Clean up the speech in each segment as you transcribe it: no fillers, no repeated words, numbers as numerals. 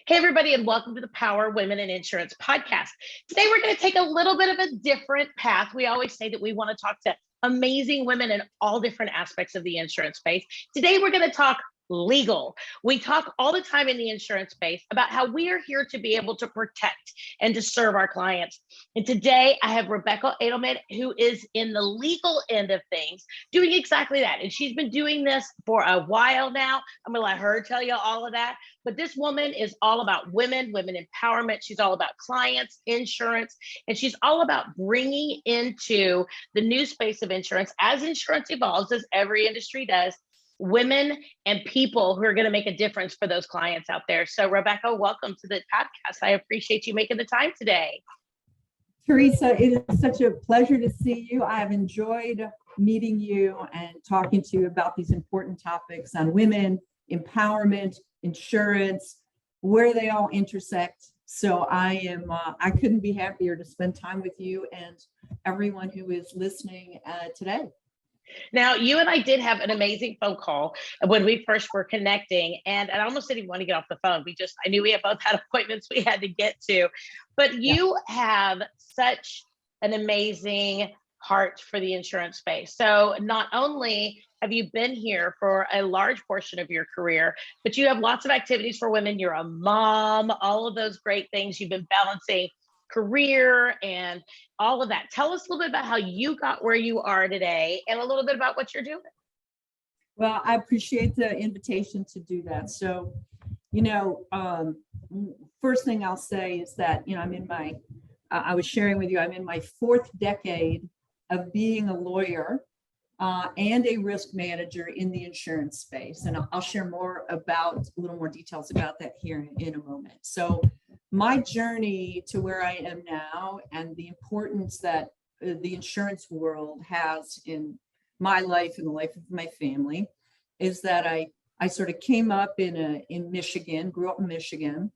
Hey, everybody, and welcome to the Power Women in Insurance podcast. Today, we're going to take a little bit of a different path. We always say that we want to talk to amazing women in all different aspects of the insurance space. Today, we're going to talk legal. We talk all the time in the insurance space about how we are here to be able to protect and to serve our clients. And today I have Rebecca Adelman, who is in the legal end of things, doing exactly that. And she's been doing this for a while now. I'm gonna let her tell you all of that. But this woman is all about women empowerment. She's all about clients, insurance, and she's all about bringing into the new space of insurance as insurance evolves, as every industry does, women and people who are going to make a difference for those clients out there. So Rebecca, welcome to the podcast. I appreciate you making the time today. Teresa, it is such a pleasure to see you. I have enjoyed meeting you and talking to you about these important topics on women, empowerment, insurance, where they all intersect. So I couldn't be happier to spend time with you and everyone who is listening today. Now, you and I did have an amazing phone call when we first were connecting, and I almost didn't even want to get off the phone. I knew we both had appointments we had to get to, but you have such an amazing heart for the insurance space. So not only have you been here for a large portion of your career, but you have lots of activities for women. You're a mom, all of those great things. You've been balancing career and all of that. Tell us a little bit about how you got where you are today and a little bit about what you're doing. Well, I appreciate the invitation to do that. So, first thing I'll say is that, I was sharing with you, I'm in my fourth decade of being a lawyer and a risk manager in the insurance space. And I'll share a little more details about that here in a moment. So my journey to where I am now and the importance that the insurance world has in my life and the life of my family is that I sort of came up in Michigan, grew up in Michigan,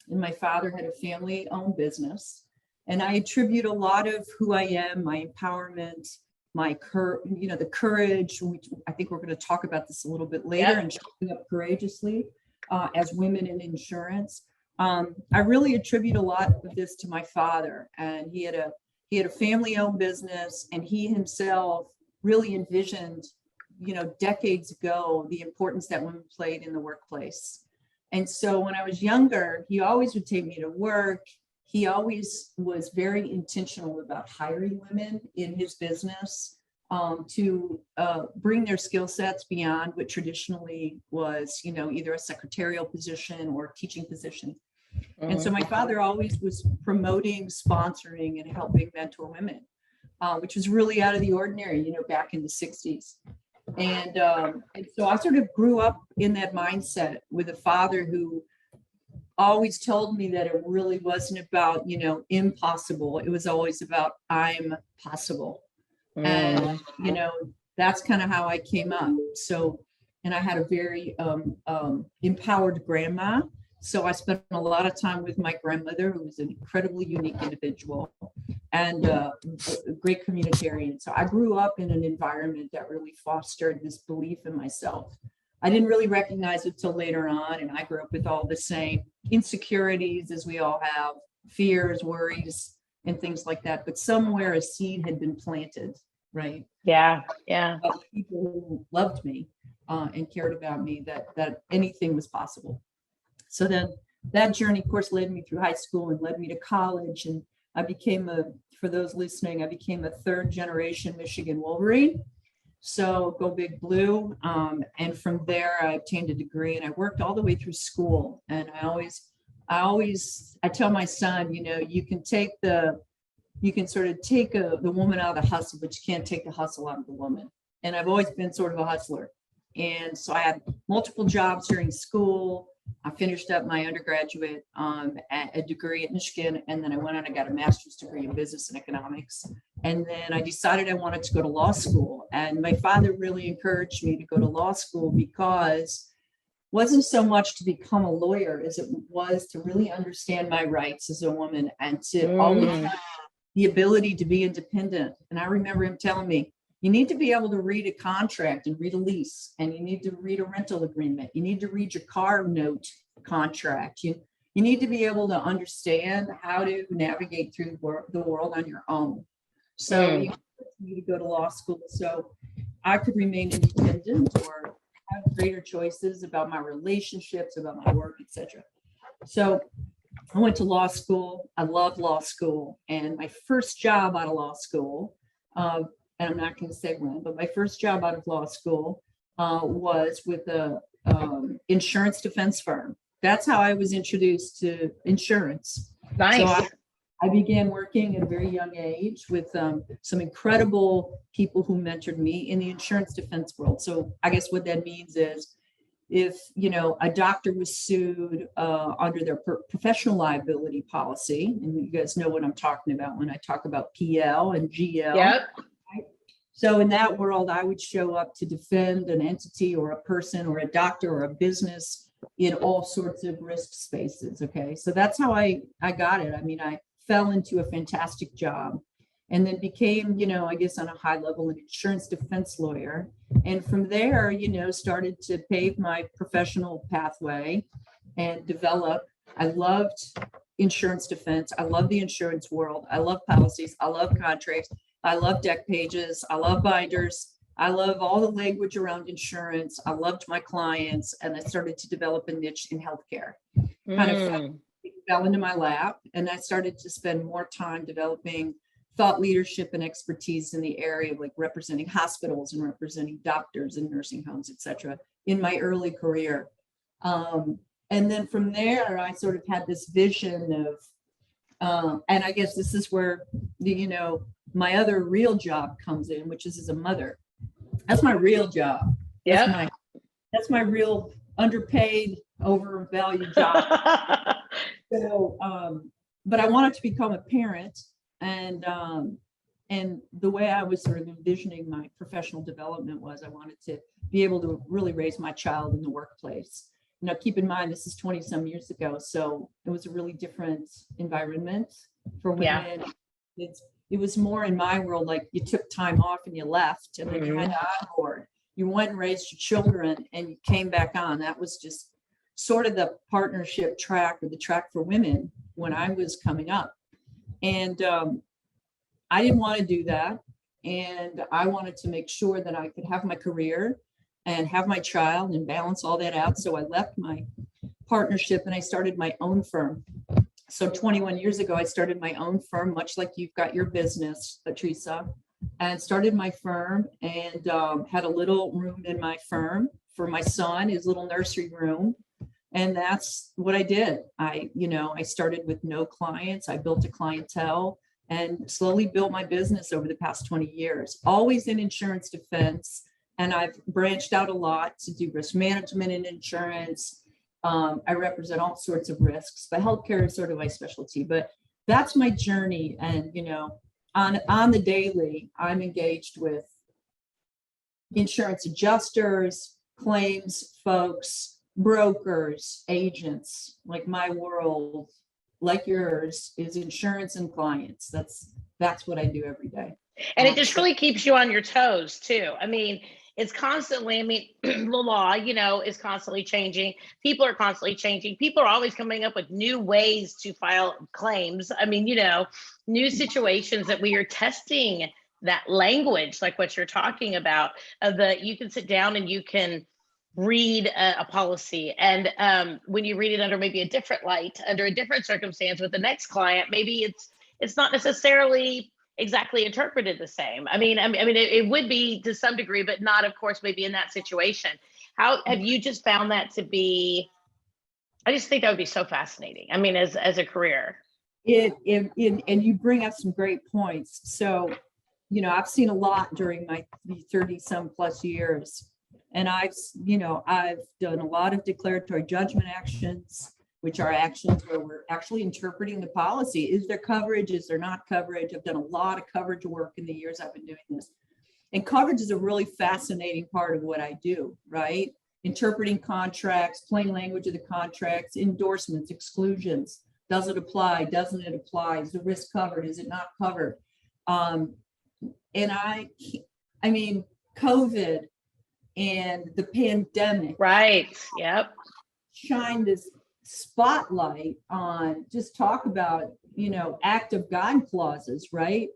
and my father had a family-owned business. And I attribute a lot of who I am, my empowerment, the courage. I think we're going to talk about this a little bit later, and showing up courageously as women in insurance. I really attribute a lot of this to my father, and he had a family-owned business, and he himself really envisioned, decades ago, the importance that women played in the workplace. And so when I was younger, he always would take me to work. He always was very intentional about hiring women in his business to bring their skill sets beyond what traditionally was, either a secretarial position or a teaching position. And so my father always was promoting, sponsoring, and helping mentor women, which was really out of the ordinary, back in the 60s. And so I sort of grew up in that mindset with a father who always told me that it really wasn't about, impossible. It was always about I'm possible. And, that's kind of how I came up. So, and I had a very empowered grandma. So I spent a lot of time with my grandmother, who was an incredibly unique individual and a great communitarian. So I grew up in an environment that really fostered this belief in myself. I didn't really recognize it till later on. And I grew up with all the same insecurities as we all have, fears, worries, and things like that. But somewhere a seed had been planted, right? Yeah. Of people who loved me and cared about me, that anything was possible. So then that journey, of course, led me through high school and led me to college. And I became for those listening, I became a third generation Michigan Wolverine. So go Big Blue. And from there, I obtained a degree and I worked all the way through school. And I tell my son, you can sort of take the woman out of the hustle, but you can't take the hustle out of the woman. And I've always been sort of a hustler. And so I had multiple jobs during school. I finished up my undergraduate a degree at Michigan, and then I went on and got a master's degree in business and economics. And then I decided I wanted to go to law school. And my father really encouraged me to go to law school because it wasn't so much to become a lawyer as it was to really understand my rights as a woman and to always have the ability to be independent. And I remember him telling me, you need to be able to read a contract and read a lease, and you need to read a rental agreement. You need to read your car note contract. You need to be able to understand how to navigate through the world on your own. So you need to go to law school so I could remain independent or have greater choices about my relationships, about my work, etc. So I went to law school. I love law school. And my first job out of law school, and I'm not going to say when, but my first job out of law school was with a insurance defense firm. That's how I was introduced to insurance. Nice. So I began working at a very young age with some incredible people who mentored me in the insurance defense world. So I guess what that means is if, a doctor was sued under their professional liability policy, and you guys know what I'm talking about when I talk about PL and GL. Yep. Right? So in that world, I would show up to defend an entity or a person or a doctor or a business in all sorts of risk spaces. Okay. So that's how I got it. I mean, I fell into a fantastic job and then became, I guess on a high level, an insurance defense lawyer. And from there, started to pave my professional pathway and develop. I loved insurance defense. I love the insurance world. I love policies. I love contracts. I love deck pages. I love binders. I love all the language around insurance. I loved my clients, and I started to develop a niche in healthcare. Kind of fell into my lap, and I started to spend more time developing thought leadership and expertise in the area of like representing hospitals and representing doctors and nursing homes, et cetera, in my early career. And then from there, I sort of had this vision of, and I guess this is where, my other real job comes in, which is as a mother. That's my real job. Yeah. That's my real underpaid, overvalued job. So, but I wanted to become a parent, and the way I was sort of envisioning my professional development was I wanted to be able to really raise my child in the workplace. Keep in mind, this is 20 some years ago. So it was a really different environment for women. Yeah. It was more in my world, like you took time off and you left and then you went on board. You went and raised your children and you came back on. That was just sort of the partnership track or the track for women when I was coming up. And I didn't want to do that. And I wanted to make sure that I could have my career and have my child and balance all that out. So I left my partnership and I started my own firm. So 21 years ago, I started my own firm, much like you've got your business, Teresa, and started my firm and had a little room in my firm for my son, his little nursery room. And that's what I did. I started with no clients. I built a clientele and slowly built my business over the past 20 years, always in insurance defense. And I've branched out a lot to do risk management in insurance. I represent all sorts of risks, but healthcare is sort of my specialty. But that's my journey. And, on the daily, I'm engaged with insurance adjusters, claims folks, brokers, agents. Like my world, like yours, is insurance and clients. That's what I do every day. And it just really keeps you on your toes too. I mean, it's constantly, the law, is constantly changing. People are constantly changing. People are always coming up with new ways to file claims. I mean, new situations that we are testing that language, like what you're talking about, that you can sit down and you can read a policy. And when you read it under maybe a different light, under a different circumstance with the next client, maybe it's not necessarily exactly interpreted the same. I mean, it would be to some degree, but not, of course, maybe in that situation. How have you just found that to be? I just think that would be so fascinating. I mean, as a career. And you bring up some great points. So, I've seen a lot during my 30 some plus years, and I've done a lot of declaratory judgment actions, which are actions where we're actually interpreting the policy. Is there coverage? Is there not coverage? I've done a lot of coverage work in the years I've been doing this. And coverage is a really fascinating part of what I do, right? Interpreting contracts, plain language of the contracts, endorsements, exclusions. Does it apply? Doesn't it apply? Is the risk covered? Is it not covered? And I mean, COVID and the pandemic. Right. Yep. Shined this spotlight on just talk about, act of God clauses, right?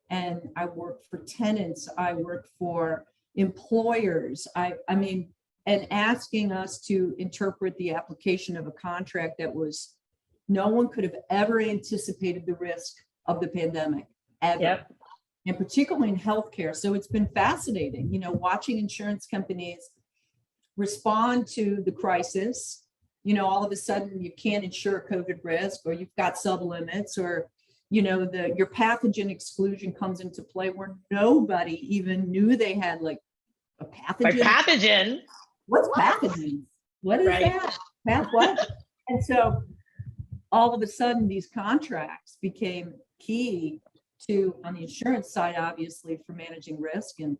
And I worked for tenants, I worked for employers. I mean, and asking us to interpret the application of a contract that was, no one could have ever anticipated the risk of the pandemic, ever. Yep. And particularly in healthcare. So it's been fascinating, watching insurance companies respond to the crisis. All of a sudden you can't insure COVID risk, or you've got sublimits, or your pathogen exclusion comes into play where nobody even knew they had like a pathogen. Pathogen. What's pathogen? What is that? What? And so all of a sudden these contracts became key to, on the insurance side, obviously, for managing risk and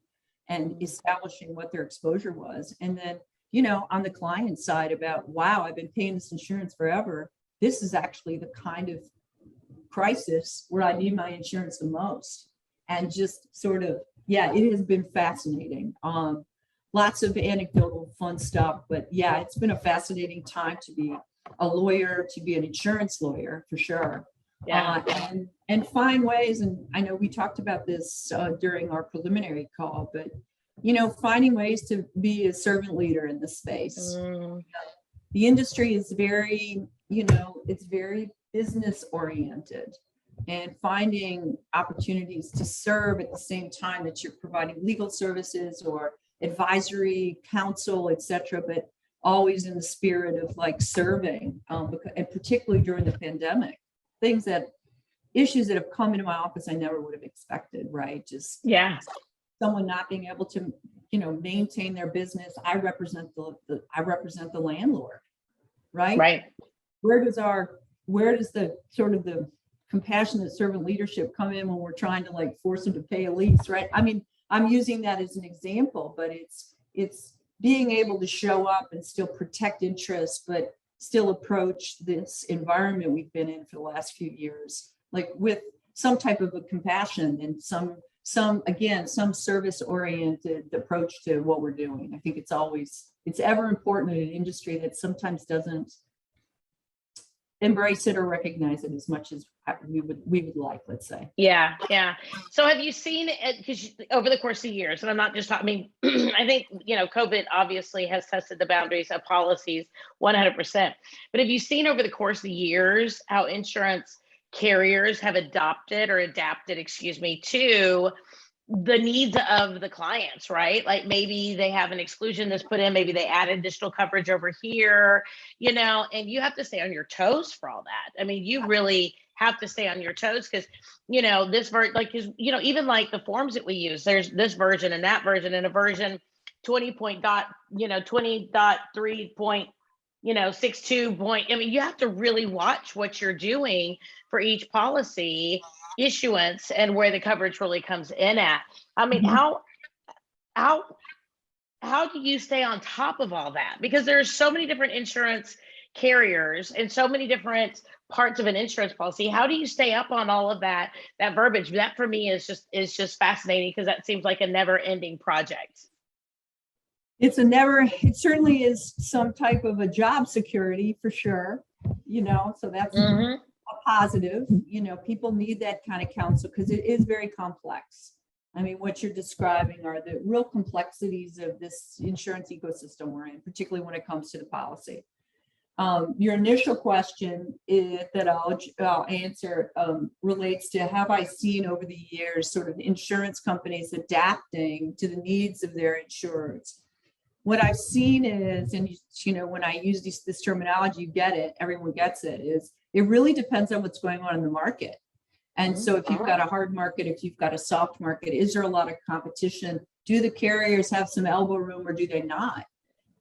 establishing what their exposure was. And then, on the client side about, wow, I've been paying this insurance forever. This is actually the kind of crisis where I need my insurance the most. And just sort of, it has been fascinating. Lots of anecdotal fun stuff, but it's been a fascinating time to be a lawyer, to be an insurance lawyer for sure. And find ways, and I know we talked about this during our preliminary call, but finding ways to be a servant leader in this space. The industry is very, it's very business oriented, and finding opportunities to serve at the same time that you're providing legal services or advisory, counsel, etc., but always in the spirit of like serving, and particularly during the pandemic, issues that have come into my office I never would have expected, right? Just someone not being able to, maintain their business. I represent the landlord, right? Right. Where does the sort of the compassionate servant leadership come in when we're trying to like force them to pay a lease, right? I mean, I'm using that as an example, but it's being able to show up and still protect interests, but still approach this environment we've been in for the last few years, like with some type of a compassion and some service oriented approach to what we're doing. I think it's ever important in an industry that sometimes doesn't embrace it or recognize it as much as we would like, let's say. Yeah. So have you seen it, because over the course of years, and I'm not just talking, I think, COVID obviously has tested the boundaries of policies 100%. But have you seen over the course of the years how insurance carriers have adapted to the needs of the clients, right? Like maybe they have an exclusion that's put in, maybe they add additional coverage over here, and you have to stay on your toes for all that. I mean, you really have to stay on your toes because, this even like the forms that we use, there's this version and that version and a version 20.3.62 point. I mean, you have to really watch what you're doing for each policy issuance and where the coverage really comes in at. I mean, how do you stay on top of all that? Because there's so many different insurance carriers and so many different parts of an insurance policy. How do you stay up on all of that verbiage? That for me is just fascinating, because that seems like a never ending project. It certainly is some type of a job security for sure, so that's a positive. People need that kind of counsel because it is very complex. I mean, what you're describing are the real complexities of this insurance ecosystem we're in, particularly when it comes to the policy. Your initial question that I'll answer relates to, have I seen over the years sort of insurance companies adapting to the needs of their insureds? What I've seen is, and when I use this terminology, you get it, everyone gets it, is it really depends on what's going on in the market. And so if you've got a hard market, if you've got a soft market, is there a lot of competition? Do the carriers have some elbow room or do they not?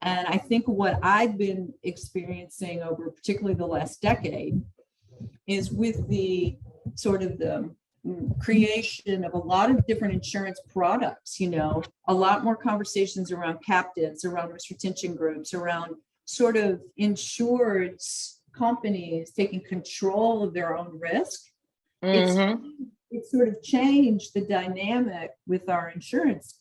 And I think what I've been experiencing over particularly the last decade is with the sort of the creation of a lot of different insurance products, a lot more conversations around captives, around risk retention groups, around sort of insureds companies taking control of their own risk. It's sort of changed the dynamic with the insurance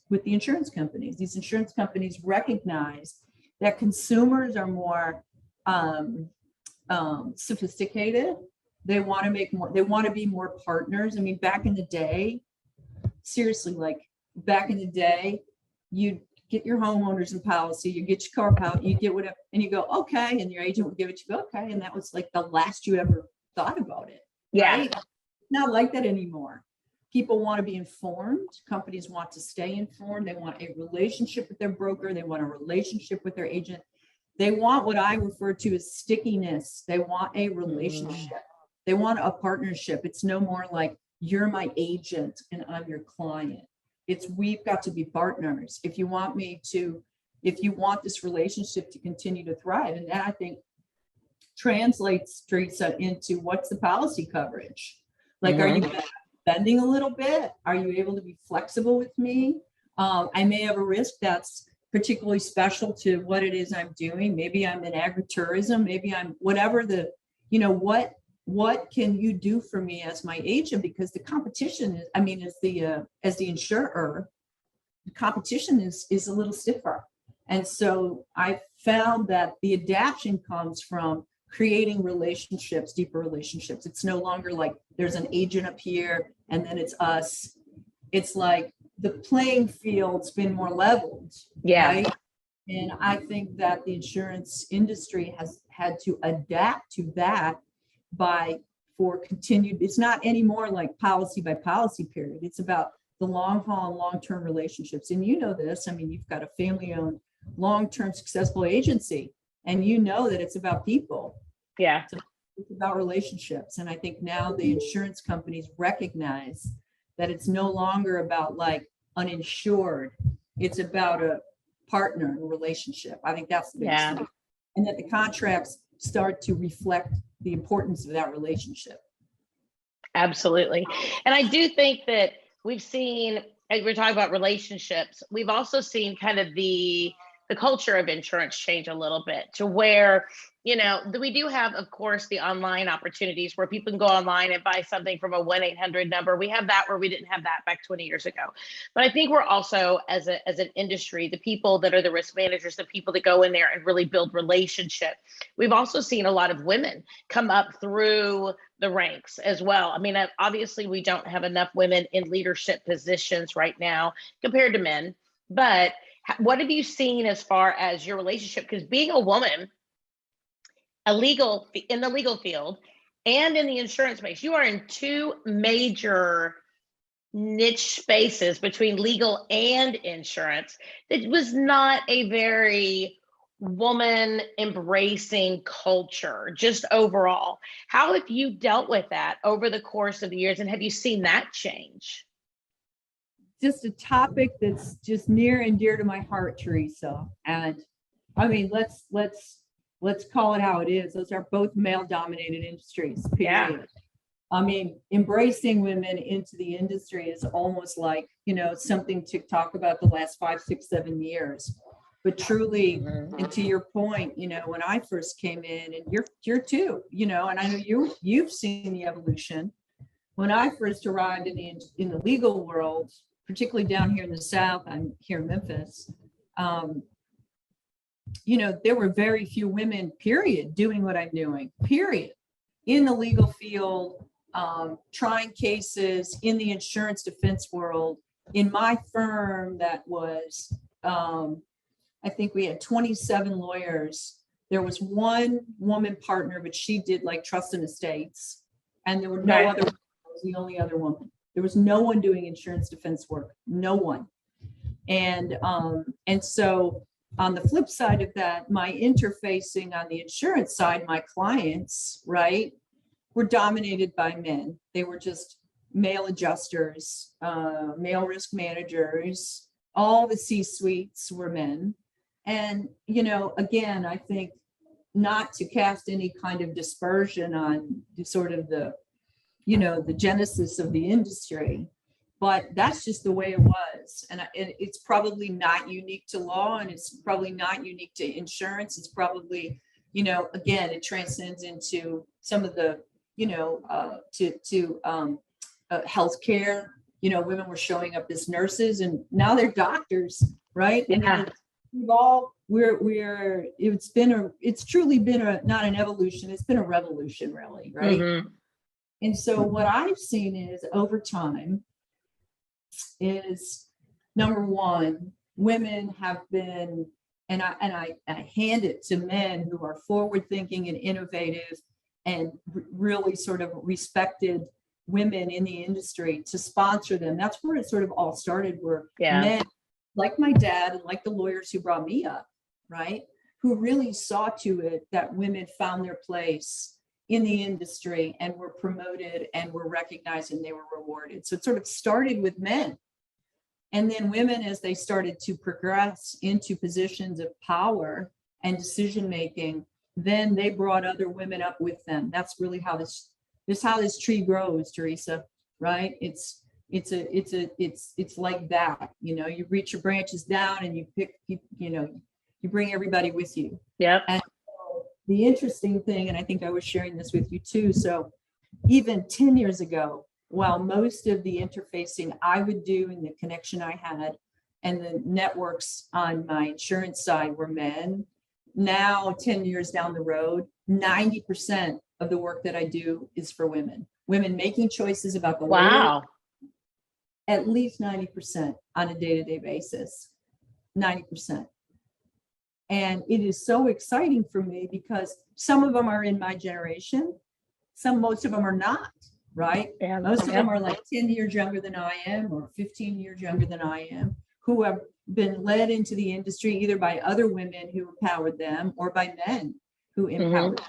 companies. These insurance companies recognize that consumers are more sophisticated. They want to make more, they want to be more partners. I mean, back in the day, seriously, like back in the day, you get your homeowners and policy, you get your car policy, you get whatever, and you go, okay. And your agent would give it to you, okay. And that was like the last you ever thought about it. Yeah. Right? Not like that anymore. People want to be informed. Companies want to stay informed. They want a relationship with their broker. They want a relationship with their agent. They want what I refer to as stickiness. They want a relationship. They want a partnership. It's no more like you're my agent and I'm your client. It's we've got to be partners. If you want this relationship to continue to thrive, and that I think translates, Teresa, into what's the policy coverage? Like, are you bending a little bit? Are you able to be flexible with me? I may have a risk that's particularly special to what it is I'm doing. Maybe I'm in agritourism. Maybe I'm whatever the, what can you do for me as my agent? Because the competition is, I mean, as the insurer, the competition is a little stiffer. And so I found that the adaptation comes from creating relationships, deeper relationships. It's no longer like there's an agent up here and then it's us. It's like the playing field's been more leveled. Yeah. Right? And I think that the insurance industry has had to adapt to that for continued, it's not anymore like policy by policy period. It's about the long haul and long-term relationships. And you know this, I mean, you've got a family-owned, long-term successful agency, and you know that it's about people. Yeah. It's about relationships. And I think now the insurance companies recognize that it's no longer about like uninsured. It's about a partner and a relationship. I think that's the biggest thing. And that the contracts start to reflect the importance of that relationship. Absolutely. And I do think that we've seen, as we're talking about relationships, we've also seen kind of the culture of insurance change a little bit to where, we do have, of course, the online opportunities where people can go online and buy something from a 1-800 number. We have that where we didn't have that back 20 years ago. But I think we're also, as an industry, the people that are the risk managers, the people that go in there and really build relationship. We've also seen a lot of women come up through the ranks as well. I mean, obviously, we don't have enough women in leadership positions right now compared to men. But what have you seen as far as your relationship? Because being a woman, in the legal field and in the insurance space, you are in two major niche spaces between legal and insurance. It was not a very woman embracing culture, just overall. How have you dealt with that over the course of the years, and have you seen that change? Just a topic that's just near and dear to my heart, Teresa. And I mean, let's call it how it is. Those are both male-dominated industries, period. Yeah. I mean, embracing women into the industry is almost like, something to talk about the last 5, 6, 7 years. But truly, and to your point, when I first came in, and you're too, and I know you've seen the evolution. When I first arrived in the legal world, particularly down here in the South, I'm here in Memphis, there were very few women, period, doing what I'm doing, period, in the legal field, trying cases in the insurance defense world. In my firm, that was, I think we had 27 lawyers. There was one woman partner, but she did like trust and estates. And there were no other, I was the only other woman. There was no one doing insurance defense work, no one. And so on the flip side of that, my interfacing on the insurance side, my clients, right, were dominated by men. They were just male adjusters, male risk managers, all the C-suites were men. And, again, I think not to cast any kind of dispersion on sort of the genesis of the industry, but that's just the way it was. And it's probably not unique to law, and it's probably not unique to insurance. It's probably, again, it transcends into some of the, healthcare. Women were showing up as nurses, and now they're doctors, right? Yeah. it's truly been not an evolution, it's been a revolution, really, right? Mm-hmm. And so what I've seen is over time is, number one, women have been, and I hand it to men who are forward thinking and innovative and really sort of respected women in the industry to sponsor them. That's where it sort of all started, where men like my dad and like the lawyers who brought me up, right, who really saw to it that women found their place in the industry and were promoted and were recognized and they were rewarded. So it sort of started with men. And then women, as they started to progress into positions of power and decision making, then they brought other women up with them. That's really how this tree grows, Teresa, right? It's like that. You know, you reach your branches down and you bring everybody with you. Yeah. And the interesting thing, and I think I was sharing this with you too, so even 10 years ago, while most of the interfacing I would do and the connection I had and the networks on my insurance side were men, now 10 years down the road, 90% of the work that I do is for women making choices about the wow. At least 90% on a day-to-day basis, 90%. And it is so exciting for me because some of them are in my generation, most of them are not, right? Yeah. Most of them are like 10 years younger than I am or 15 years younger than I am, who have been led into the industry either by other women who empowered them or by men who empowered them.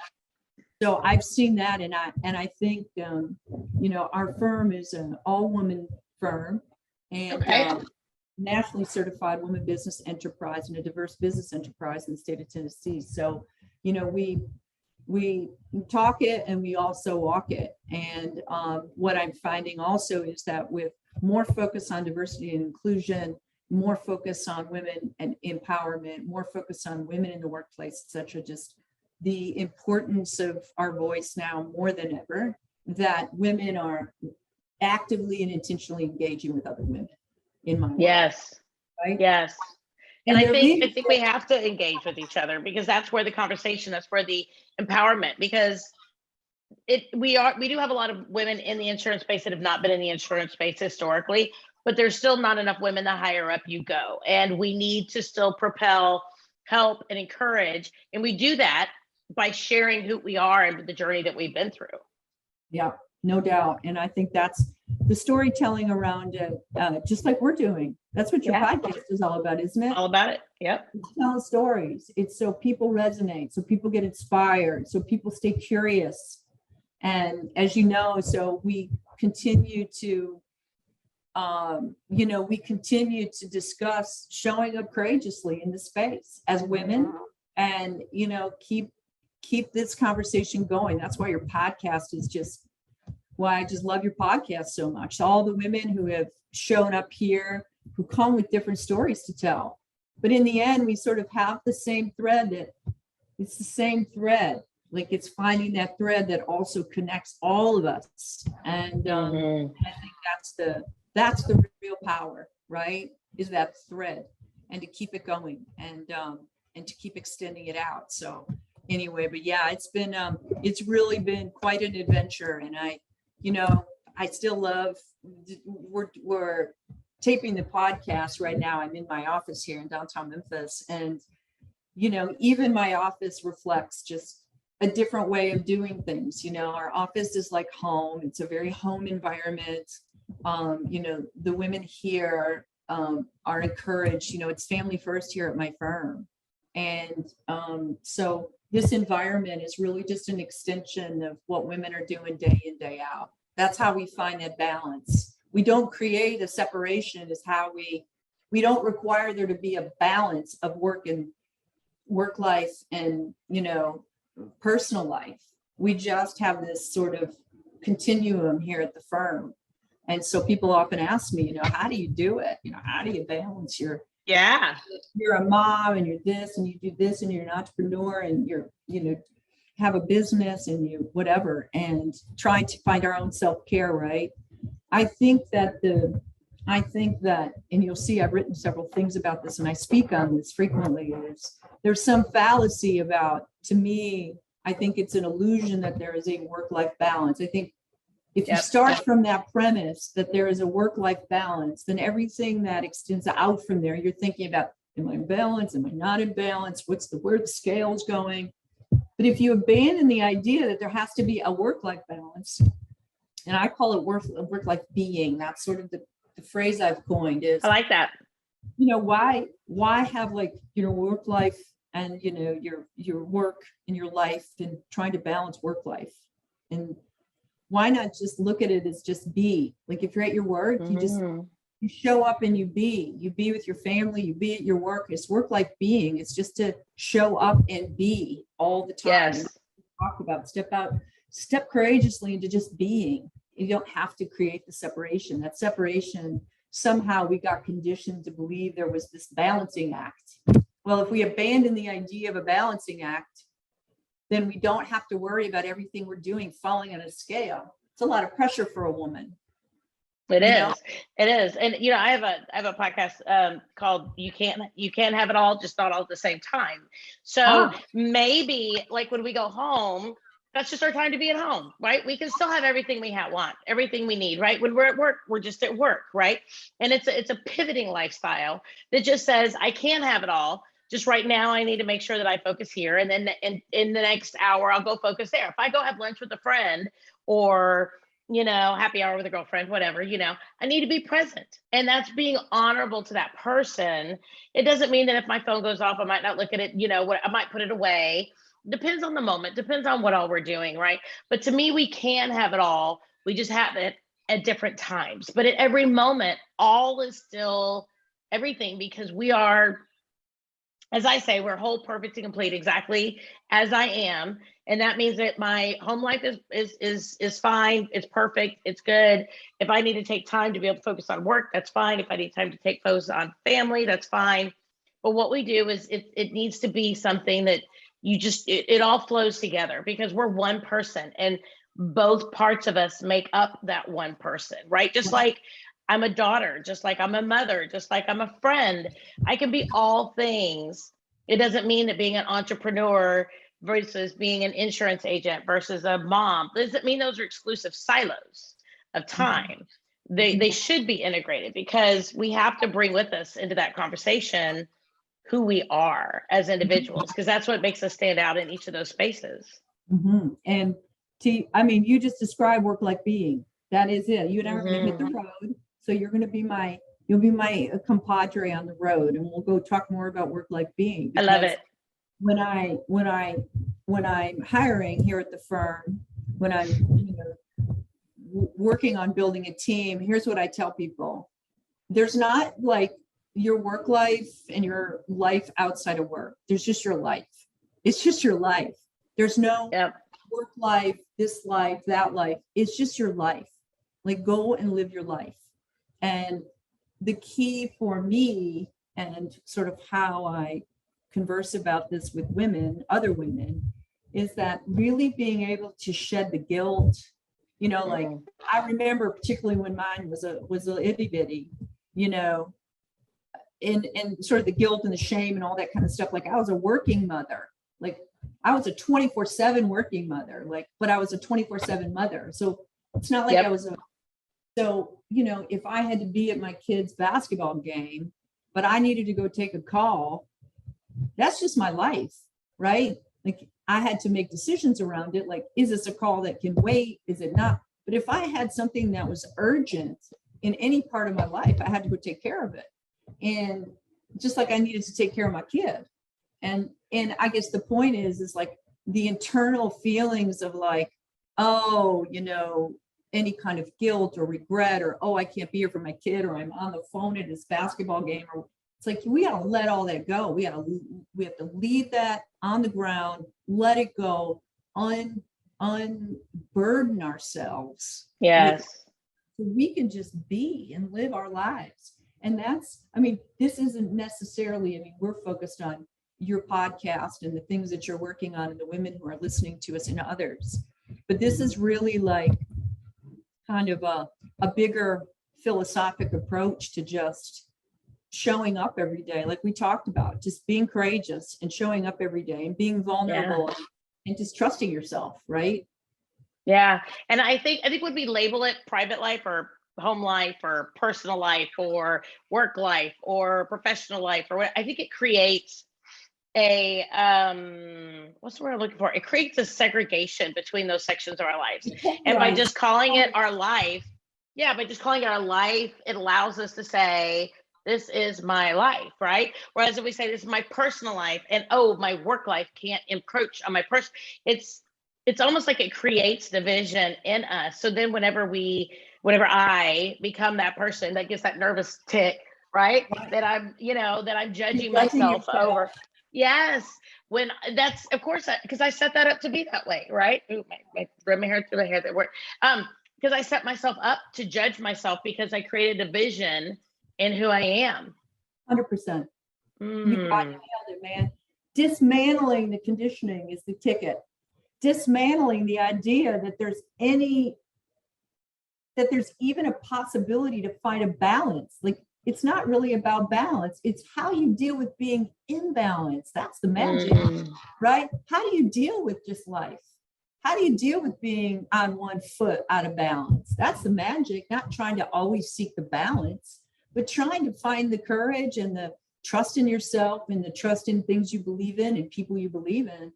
So I've seen that, and I think our firm is an all-woman firm and nationally certified women business enterprise and a diverse business enterprise in the state of Tennessee. So, we talk it and we also walk it. And what I'm finding also is that with more focus on diversity and inclusion, more focus on women and empowerment, more focus on women in the workplace, et cetera, just the importance of our voice now more than ever, that women are actively and intentionally engaging with other women in my work. Yes. Right? Yes. And And I think we have to engage with each other because that's where the conversation, that's where the empowerment, because we do have a lot of women in the insurance space that have not been in the insurance space historically, but there's still not enough women the higher up you go. And we need to still propel, help, and encourage. And we do that by sharing who we are and the journey that we've been through. Yeah, no doubt. And I think that's the storytelling around it, just like we're doing. That's what your podcast is all about, isn't it? All about it. Yep. Tell stories. It's so people resonate, so people get inspired, so people stay curious. And as you know, so we continue to, discuss showing up courageously in the space as women, and keep this conversation going. That's why your podcast is just why I just love your podcast so much. All the women who have shown up here, who come with different stories to tell. But in the end, we sort of have the same thread, that it's the same thread. Like it's finding that thread that also connects all of us. And I think that's the real power, right? Is that thread, and to keep it going and to keep extending it out. So anyway, but yeah, it's really been quite an adventure. And I still love, we're taping the podcast right now. I'm in my office here in downtown Memphis, and even my office reflects just a different way of doing things. Our office is like home. It's a very home environment. The women here are encouraged. It's family first here at my firm. And so this environment is really just an extension of what women are doing day in, day out. That's how we find that balance. We don't create a separation. Is how we don't require there to be a balance of work life and personal life. We just have this sort of continuum here at the firm. And so people often ask me, how do you do it? How do you balance you're a mom and you're this and you do this and you're an entrepreneur and you're, have a business and you whatever, and trying to find our own self-care, right? I think that I think that, and you'll see I've written several things about this and I speak on this frequently, is there's some fallacy about, to me, I think it's an illusion that there is a work-life balance. I think if you start from that premise that there is a work-life balance, then everything that extends out from there, you're thinking about, am I in balance? Am I not in balance? Where the scale's going? But if you abandon the idea that there has to be a work-life balance, and I call it work-life being, that's sort of the phrase I've coined is, I like that. Why have work life and, your work and your life and trying to balance work life? And why not just look at it as just be? Like if you're at your work, you show up and you be with your family, you be at your work. It's work-life being. It's just to show up and be all the time. Yes. Talk about step courageously into just being. You don't have to create the separation. That separation, somehow we got conditioned to believe there was this balancing act. Well, if we abandon the idea of a balancing act, then we don't have to worry about everything we're doing falling on a scale. It's a lot of pressure for a woman. It is. And I have a podcast called You Can't Have It All, Just Not All at the Same Time. So maybe like when we go home, that's just our time to be at home, right? We can still have everything we want, everything we need, right? When we're at work, we're just at work, right? And it's a pivoting lifestyle that just says, I can't have it all. Just right now, I need to make sure that I focus here. And then in the next hour, I'll go focus there. If I go have lunch with a friend or, happy hour with a girlfriend, whatever, I need to be present. And that's being honorable to that person. It doesn't mean that if my phone goes off, I might not look at it, I might put it away. Depends on the moment, depends on what all we're doing, right? But to me, we can have it all. We just have it at different times. But at every moment, all is still everything, because we are, as I say, we're whole, perfect, and complete, exactly as I am. And that means that my home life is fine. It's perfect. It's good. If I need to take time to be able to focus on work, that's fine. If I need time to take focus on family, that's fine. But what we do is it needs to be something that it all flows together, because we're one person and both parts of us make up that one person, right? Just like I'm a daughter, just like I'm a mother, just like I'm a friend. I can be all things. It doesn't mean that being an entrepreneur versus being an insurance agent versus a mom, doesn't mean those are exclusive silos of time. They should be integrated, because we have to bring with us into that conversation who we are as individuals, because that's what makes us stand out in each of those spaces. And you just described work-life being. That is it. You and I are going to hit the road. So you'll be my compadre on the road, and we'll go talk more about work-life being. I love it. When I'm hiring here at the firm, when I'm working on building a team, here's what I tell people. There's not like your work life and your life outside of work. There's just your life. It's just your life. There's no work life, this life, that life. It's just your life. Like, go and live your life. And the key for me, and sort of how I converse about this with other women, is that really being able to shed the guilt. Like I remember particularly when mine was a itty bitty, and sort of the guilt and the shame and all that kind of stuff. Like I was a working mother, like I was a 24/7 working mother, but I was a 24/7 mother. So it's not like I was if I had to be at my kid's basketball game, but I needed to go take a call, that's just my life, right? Like I had to make decisions around it. Like, is this a call that can wait? Is it not? But if I had something that was urgent in any part of my life, I had to go take care of it. And just like I needed to take care of my kid. And I guess the point is like the internal feelings of like, any kind of guilt or regret, or, I can't be here for my kid, or I'm on the phone at his basketball game, or it's like, we got to let all that go. We have to leave that on the ground, let it go, unburden ourselves. Yes. So we can just be and live our lives. And this isn't necessarily, we're focused on your podcast and the things that you're working on and the women who are listening to us and others. But this is really like kind of a bigger philosophic approach to just showing up every day, like we talked about, just being courageous and showing up every day and being vulnerable and just trusting yourself, right? Yeah. And I think when we label it private life or home life or personal life or work life or professional life or what, I think it creates a what's the word I'm looking for? It creates a segregation between those sections of our lives. And by Right. just calling it our life, by just calling it our life, it allows us to say, this is my life, right? Whereas if we say this is my personal life and my work life can't encroach on my it's almost like it creates division in us. So then whenever I become that person that gets that nervous tick, right? That I'm judging myself over. Yes. When that's, of course, because I set that up to be that way, right? Ooh, my hair through my hair that word. Because I set myself up to judge myself because I created a division in who I am. 100%. You got nailed it, man. Dismantling the conditioning is the ticket. Dismantling the idea that there's even a possibility to find a balance. Like, it's not really about balance. It's how you deal with being imbalanced. That's the magic, right? How do you deal with just life? How do you deal with being on one foot out of balance? That's the magic, not trying to always seek the balance, but trying to find the courage and the trust in yourself and the trust in things you believe in and people you believe in,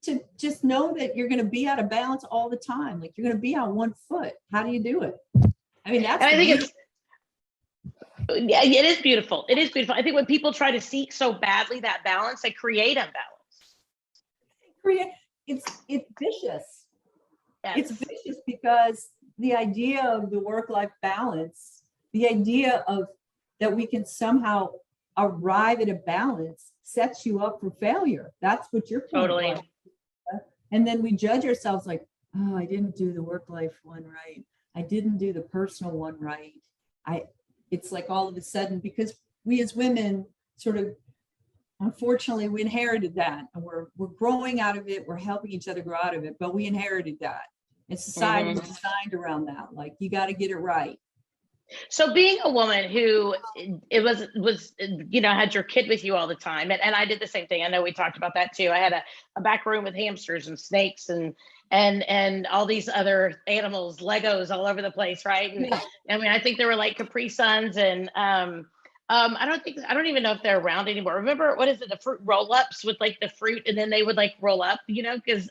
to just know that you're going to be out of balance all the time. Like, you're going to be on one foot. How do you do it? I mean, that's, and I think it is beautiful. It is beautiful. I think when people try to seek so badly that balance, they create imbalance. It's vicious. Yes. It's vicious because the idea of the work-life balance, the idea of that we can somehow arrive at a balance, sets you up for failure. That's what you're totally. And then we judge ourselves like, oh, I didn't do the work-life one right. I didn't do the personal one right. It's like all of a sudden, because we as women sort of, unfortunately, we inherited that, and we're growing out of it. We're helping each other grow out of it, but we inherited that. And society was designed around that. Like, you got to get it right. So being a woman who had your kid with you all the time, and I did the same thing. I know we talked about that too. I had a back room with hamsters and snakes and all these other animals, Legos all over the place, right? And I mean, I think there were like Capri Suns and I don't even know if they're around anymore. Remember, what is it? The fruit roll-ups with like the fruit, and then they would like roll up, because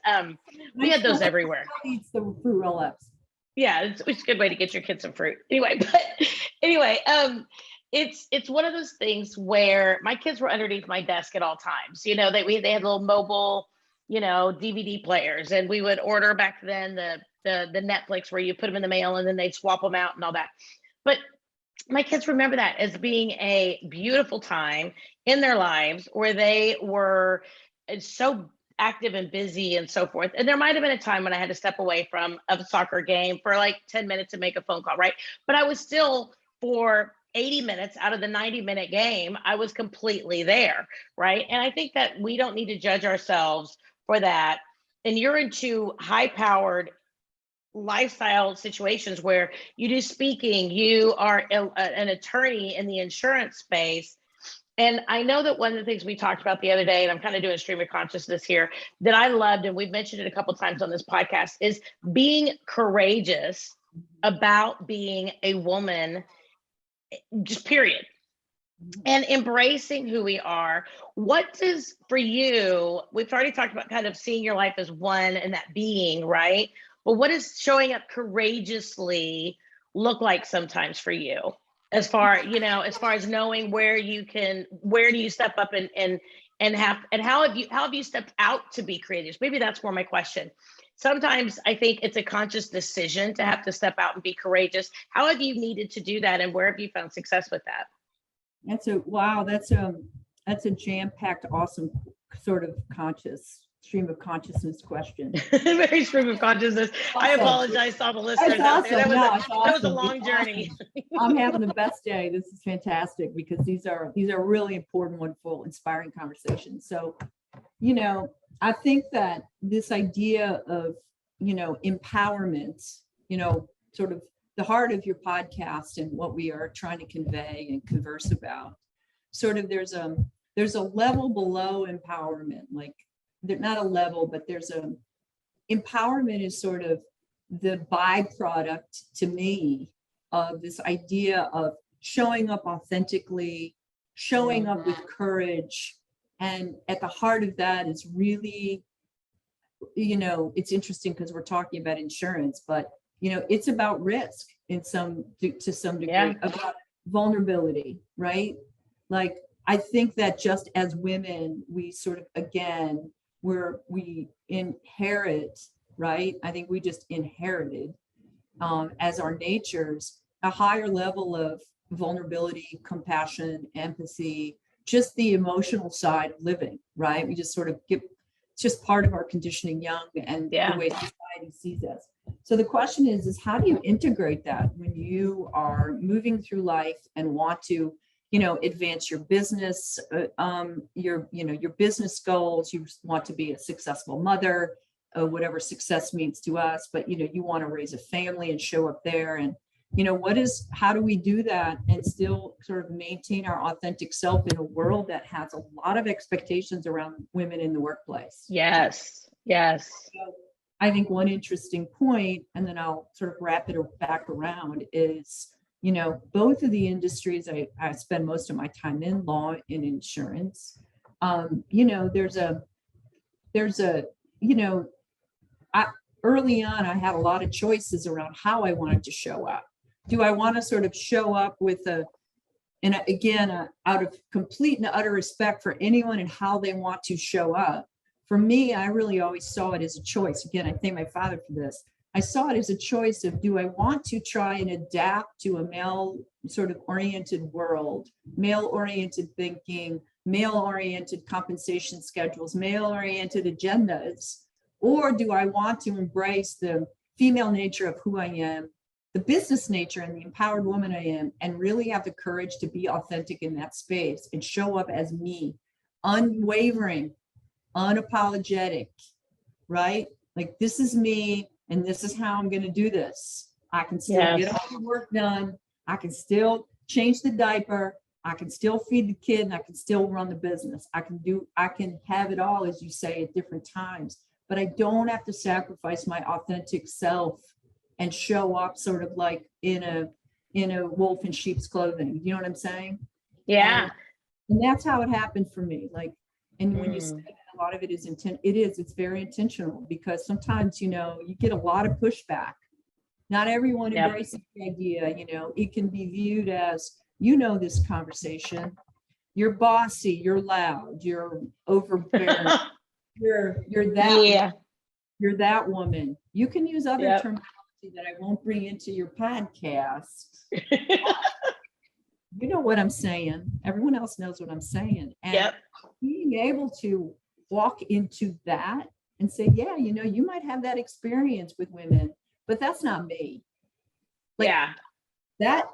we had those everywhere. Eats the fruit roll-ups. Yeah, it's a good way to get your kids some fruit. Anyway, it's one of those things where my kids were underneath my desk at all times. They had little mobile, DVD players, and we would order back then the Netflix where you put them in the mail and then they'd swap them out and all that. But my kids remember that as being a beautiful time in their lives where they were so active and busy and so forth. And there might have been a time when I had to step away from a soccer game for like 10 minutes and make a phone call, right? But I was still, for 80 minutes out of the 90-minute game, I was completely there, right? And I think that we don't need to judge ourselves for that. And you're into high-powered lifestyle situations where you do speaking, you are an attorney in the insurance space. And I know that one of the things we talked about the other day, and I'm kind of doing stream of consciousness here, that I loved, and we've mentioned it a couple of times on this podcast, is being courageous about being a woman, just period, and embracing who we are. What does, for you, we've already talked about kind of seeing your life as one and that being, right? But what does showing up courageously look like sometimes for you? As far as knowing where do you step up and how have you stepped out to be courageous? Maybe that's more my question. Sometimes I think it's a conscious decision to have to step out and be courageous. How have you needed to do that, and where have you found success with that? That's a jam-packed, awesome sort of stream of consciousness question. Very stream of consciousness. Awesome. I apologize to all the listeners out there. That was a long journey. I'm having the best day. This is fantastic because these are really important, wonderful, inspiring conversations. So, I think that this idea of, empowerment, sort of the heart of your podcast and what we are trying to convey and converse about, sort of there's a level below empowerment, like not a level, but there's a empowerment is sort of the byproduct to me of this idea of showing up authentically, showing up with courage. And at the heart of that is really, it's interesting because we're talking about insurance, but it's about risk to some degree, about vulnerability, right? Like, I think that just as women, we sort of, again, we inherit, right? I think we just inherited as our natures, a higher level of vulnerability, compassion, empathy, just the emotional side of living, right? We just sort of it's just part of our conditioning young and the way society sees us. So the question is how do you integrate that when you are moving through life and want to, advance your business, your business goals, you want to be a successful mother, whatever success means to us, but, you want to raise a family and show up there. And, how do we do that and still sort of maintain our authentic self in a world that has a lot of expectations around women in the workplace? Yes. So I think one interesting point, and then I'll sort of wrap it back around, is, both of the industries I spend most of my time in, law and insurance, early on, I had a lot of choices around how I wanted to show up. Do I want to sort of show up with out of complete and utter respect for anyone and how they want to show up? For me, I really always saw it as a choice. Again, I thank my father for this. I saw it as a choice of, do I want to try and adapt to a male sort of oriented world, male oriented thinking, male oriented compensation schedules, male oriented agendas? Or do I want to embrace the female nature of who I am, the business nature and the empowered woman I am, and really have the courage to be authentic in that space and show up as me, unwavering, unapologetic, right? Like, this is me and this is how I'm going to do this. I can still get all the work done. I can still change the diaper. I can still feed the kid and I can still run the business. I can have it all, as you say, at different times, but I don't have to sacrifice my authentic self and show up sort of like in a wolf in sheep's clothing. You know what I'm saying? Yeah. And that's how it happened for me. Like, and when you say a lot of it is it's very intentional, because sometimes, you get a lot of pushback. Not everyone embraces the idea, it can be viewed as, this conversation, you're bossy, you're loud, you're overbearing, you're that woman. You can use other terminology that I won't bring into your podcast. You know what I'm saying. Everyone else knows what I'm saying. And being able to walk into that and say, you might have that experience with women, but that's not me. Like, that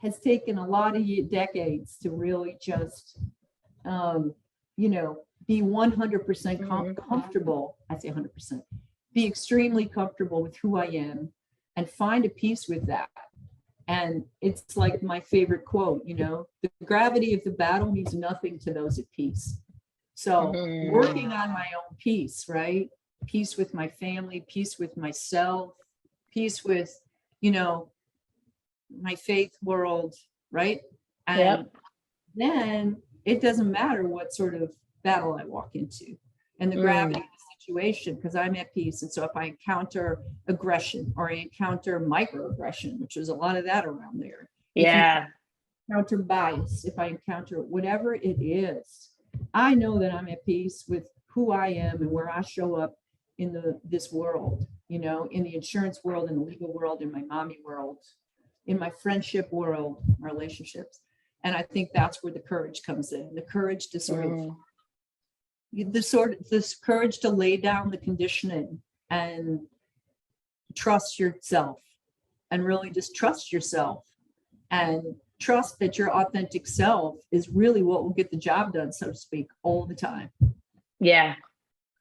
has taken a lot of decades to really just, be 100% comfortable. I say 100%, be extremely comfortable with who I am and find a peace with that. And it's like my favorite quote, the gravity of the battle means nothing to those at peace. So working on my own peace, right? Peace with my family, peace with myself, peace with, my faith world, right? And then it doesn't matter what sort of battle I walk into and the gravity of the situation, because I'm at peace. And so if I encounter aggression or I encounter microaggression, which is a lot of that around there. If I encounter bias, if I encounter whatever it is, I know that I'm at peace with who I am and where I show up in this world, in the insurance world, in the legal world, in my mommy world, in my friendship world, my relationships. And I think that's where the courage comes in, the courage to sort of, this courage to lay down the conditioning and trust yourself, and really just trust yourself and trust that your authentic self is really what will get the job done, so to speak, all the time. Yeah.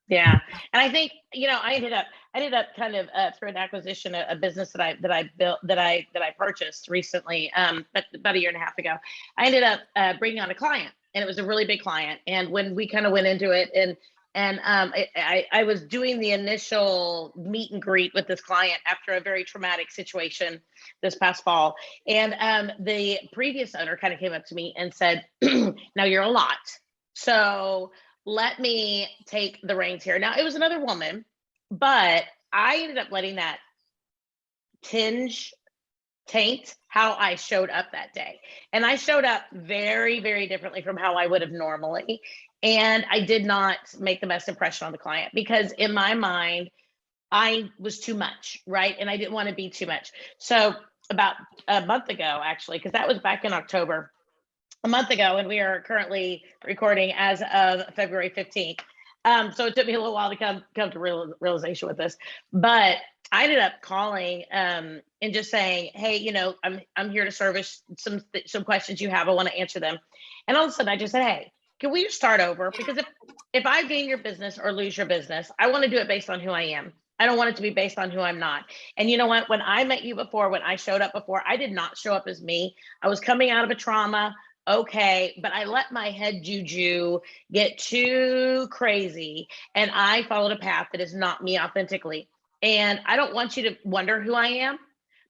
Yeah. And I think, I ended up kind of through an acquisition, a business that I built, that I purchased recently, about a year and a half ago. I ended up bringing on a client, and it was a really big client. And when we kind of went into it, I was doing the initial meet and greet with this client after a very traumatic situation this past fall. And the previous owner kind of came up to me and said, now you're a lot. So let me take the reins here. Now, it was another woman, but I ended up letting that tinge taint how I showed up that day. And I showed up very, very differently from how I would have normally. And I did not make the best impression on the client because in my mind, I was too much, right? And I didn't want to be too much. So about a month ago, actually, because that was back in October, a month ago, and we are currently recording as of February 15th. So it took me a little while to come to realization with this, but I ended up calling and just saying, "Hey, I'm here to service some questions you have. I want to answer them." And all of a sudden, I just said, "Hey, can we just start over? Because if I gain your business or lose your business, I want to do it based on who I am. I don't want it to be based on who I'm not. And you know what? When I met you before, when I showed up before, I did not show up as me. I was coming out of a trauma." Okay, but I let my head juju get too crazy, and I followed a path that is not me authentically. And I don't want you to wonder who I am,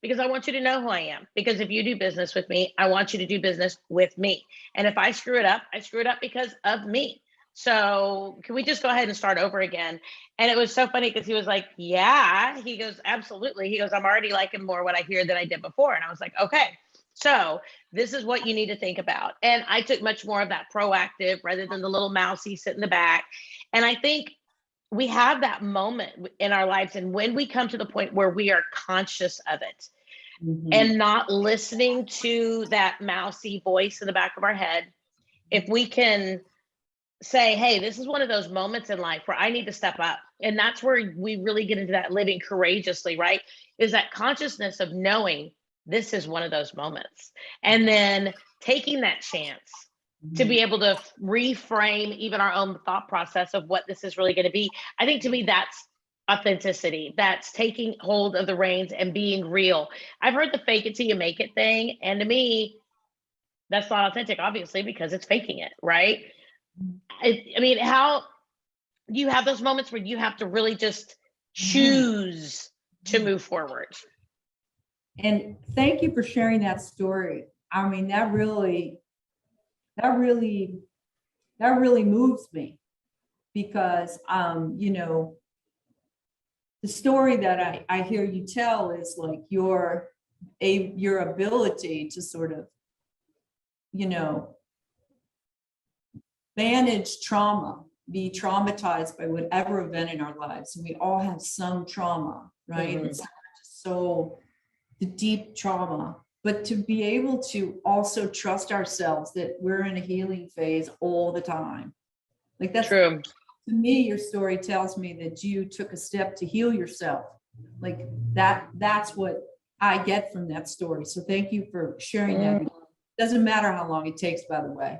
because I want you to know who I am. Because if you do business with me, I want you to do business with me. And if I screw it up, I screw it up because of me. So can we just go ahead and start over again? And it was so funny because he was like, "Yeah." He goes, "Absolutely." He goes, "I'm already liking more what I hear than I did before." And I was like, "Okay. So this is what you need to think about." And I took much more of that proactive rather than the little mousy sit in the back. And I think we have that moment in our lives. And when we come to the point where we are conscious of it and not listening to that mousy voice in the back of our head, if we can say, "Hey, this is one of those moments in life where I need to step up." And that's where we really get into that living courageously, right? Is that consciousness of knowing this is one of those moments. And then taking that chance to be able to reframe even our own thought process of what this is really going to be. I think to me, that's authenticity. That's taking hold of the reins and being real. I've heard the fake it till you make it thing. And to me, that's not authentic, obviously, because it's faking it, right? I mean, how you have those moments where you have to really just choose to move forward. And thank you for sharing that story. I mean, that really moves me because, the story that I hear you tell is like your ability to sort of, manage trauma, be traumatized by whatever event in our lives. And we all have some trauma, right? It's so the deep trauma, but to be able to also trust ourselves that we're in a healing phase all the time. Like that's true. To me, your story tells me that you took a step to heal yourself. Like that's what I get from that story. So thank you for sharing that. It doesn't matter how long it takes, by the way.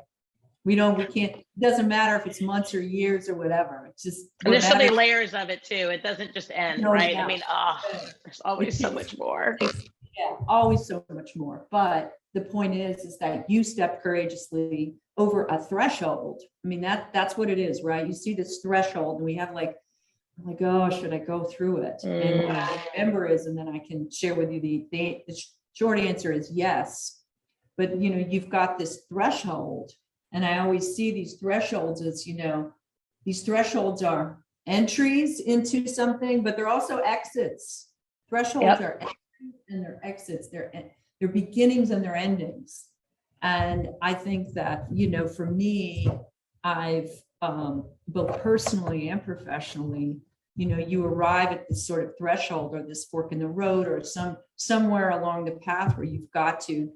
We can't, it doesn't matter if it's months or years or whatever. It's just, and there's so many layers of it too. It doesn't just end, right? I mean, there's always so much more. Yeah, always so much more. But the point is that you step courageously over a threshold. I mean, that's what it is, right? You see this threshold and we have like, oh, should I go through it? And what I remember is, and then I can share with you the short answer is yes. But, you've got this threshold. And I always see these thresholds as, these thresholds are entries into something, but they're also exits. Thresholds are entries and they're exits. They're beginnings and they're endings. And I think that, for me, I've both personally and professionally, you arrive at this sort of threshold or this fork in the road or somewhere along the path where you've got to,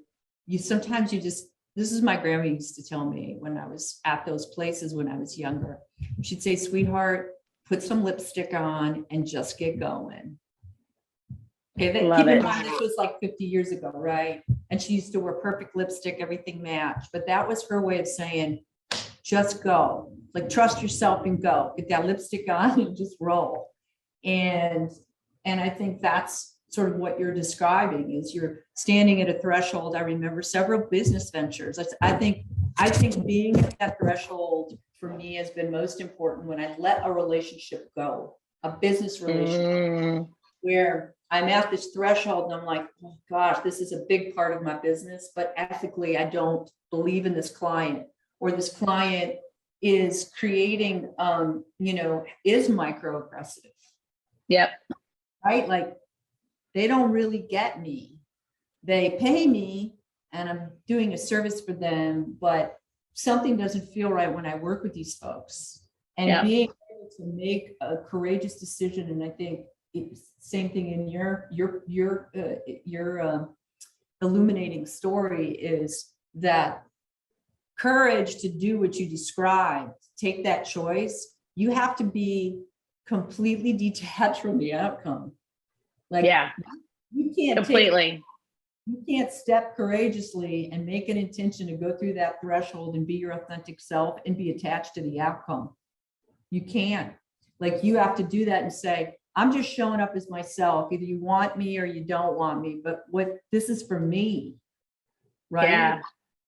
this is my grandma used to tell me when I was at those places when I was younger. She'd say, "Sweetheart, put some lipstick on and just get going." Okay, keep in mind this was like 50 years ago, right? And she used to wear perfect lipstick, everything matched. But that was her way of saying, just go. like trust yourself and go, get that lipstick on and just roll. And I think that's sort of what you're describing is you're standing at a threshold. I remember several business ventures. I think being at that threshold for me has been most important when I let a relationship go, a business relationship, where I'm at this threshold and I'm like, oh gosh, this is a big part of my business, but ethically, I don't believe in this client, or this client is creating, is microaggressive. Yep. Right? Like they don't really get me. They pay me and I'm doing a service for them, but something doesn't feel right when I work with these folks. And being able to make a courageous decision, and I think it's same thing in your illuminating story is that courage to do what you described, take that choice. You have to be completely detached from the outcome. Like, you can't completely. You can't step courageously and make an intention to go through that threshold and be your authentic self and be attached to the outcome. You can't. Like, you have to do that and say, I'm just showing up as myself. Either you want me or you don't want me, but this is for me, right? Yeah.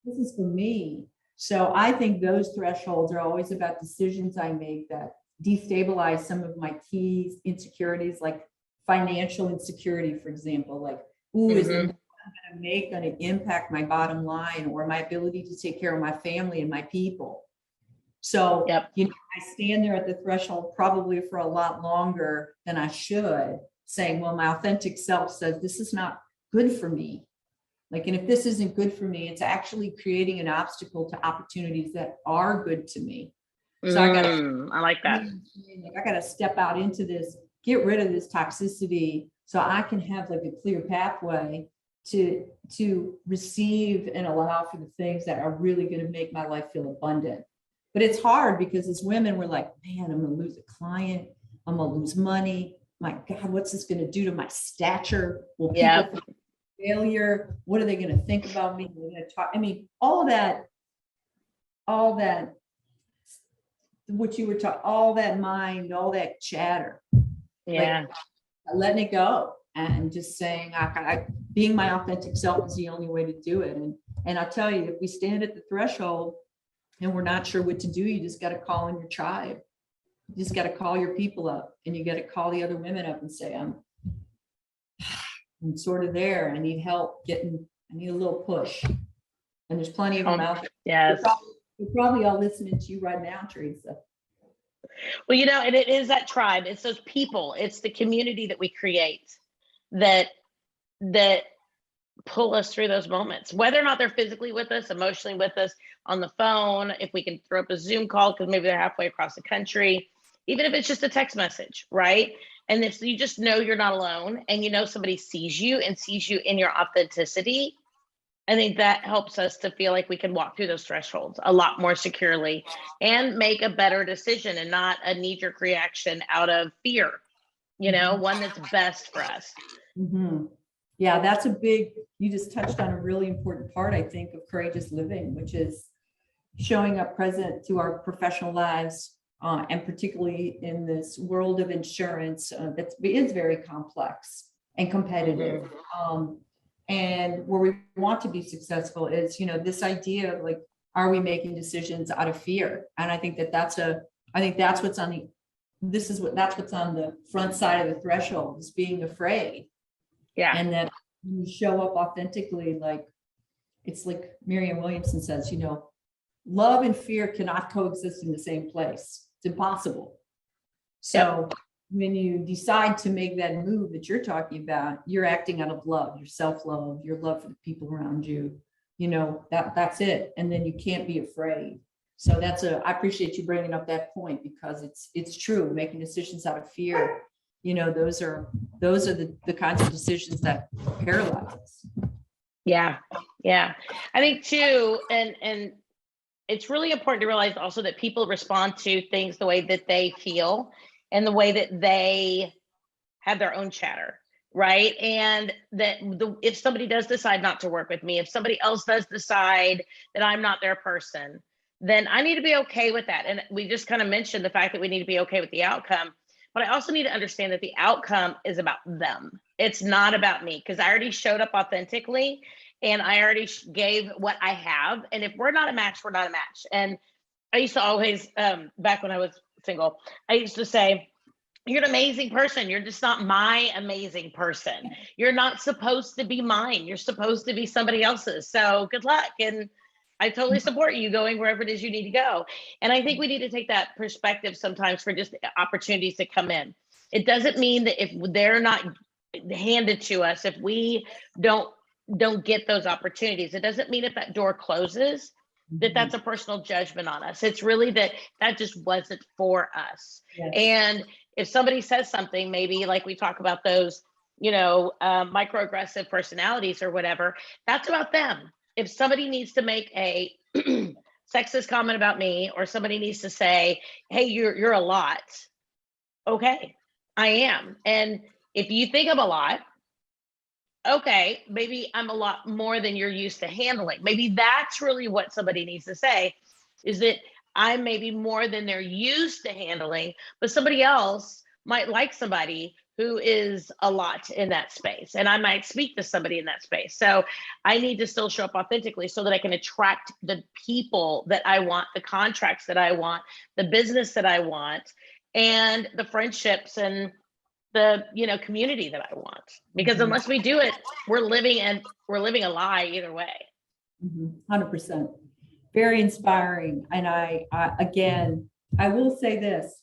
This is for me. So I think those thresholds are always about decisions I make that destabilize some of my key insecurities, like financial insecurity, for example, like, is the money I'm gonna make going to impact my bottom line or my ability to take care of my family and my people? So, I stand there at the threshold probably for a lot longer than I should, saying, well, my authentic self says this is not good for me. Like, and if this isn't good for me, it's actually creating an obstacle to opportunities that are good to me. So I like that. I got to step out into this, get rid of this toxicity so I can have like a clear pathway to receive and allow for the things that are really going to make my life feel abundant. But it's hard because as women, we're like, man, I'm going to lose a client. I'm going to lose money. My God, what's this going to do to my stature? Will people think failure? What are they going to think about me? They're going to talk. I mean, all that, what you were talking, all that mind, all that chatter. Yeah. Like, letting it go and just saying, being my authentic self is the only way to do it. And I'll tell you, if we stand at the threshold and we're not sure what to do, you just got to call in your tribe. You just got to call your people up, and you got to call the other women up and say, I'm sort of there. I need help I need a little push. And there's plenty of them out there. Yes. They're probably all listening to you right now, Teresa. Well, and it is that tribe. It's those people. It's the community that we create that pull us through those moments, whether or not they're physically with us, emotionally with us, on the phone, if we can throw up a Zoom call because maybe they're halfway across the country, even if it's just a text message, right? And if you just know you're not alone and somebody sees you and sees you in your authenticity, I think that helps us to feel like we can walk through those thresholds a lot more securely and make a better decision and not a knee-jerk reaction out of fear, one that's best for us. Mm-hmm. Yeah, you just touched on a really important part, I think, of courageous living, which is showing up present to our professional lives, and particularly in this world of insurance that is very complex and competitive. And where we want to be successful is, this idea of like, are we making decisions out of fear? And I think that's what's on the front side of the threshold, is being afraid. Yeah. And that when you show up authentically, like, it's like Marianne Williamson says, love and fear cannot coexist in the same place. It's impossible. So when you decide to make that move that you're talking about, you're acting out of love, your self-love, your love for the people around you, that's it. And then you can't be afraid. So I appreciate you bringing up that point, because it's true. Making decisions out of fear, those are the kinds of decisions that paralyze us. Yeah. I think too, and it's really important to realize also that people respond to things the way that they feel and the way that they have their own chatter, right? And that if somebody does decide not to work with me, if somebody else does decide that I'm not their person, then I need to be okay with that. And we just kind of mentioned the fact that we need to be okay with the outcome, but I also need to understand that the outcome is about them. It's not about me, because I already showed up authentically and I already gave what I have. And if we're not a match, we're not a match. And I used to always, back when I was single, I used to say, you're an amazing person. You're just not my amazing person. You're not supposed to be mine. You're supposed to be somebody else's. So good luck. And I totally support you going wherever it is you need to go. And I think we need to take that perspective sometimes for just opportunities to come in. It doesn't mean that if they're not handed to us, if we don't get those opportunities, it doesn't mean if that door closes that that's a personal judgment on us. It's really that just wasn't for us. Yes. And if somebody says something, maybe like we talk about those, microaggressive personalities or whatever, that's about them. If somebody needs to make a sexist comment about me, or somebody needs to say, hey, you're a lot. Okay, I am. And if you think I'm a lot, okay, maybe I'm a lot more than you're used to handling. Maybe that's really what somebody needs to say, is that I'm maybe more than they're used to handling, but somebody else might like somebody who is a lot in that space. And I might speak to somebody in that space. So I need to still show up authentically so that I can attract the people that I want, the contracts that I want, the business that I want, and the friendships and the community that I want. Because unless we do it, we're living a lie either way. 100%. Very inspiring. And I again, I will say this,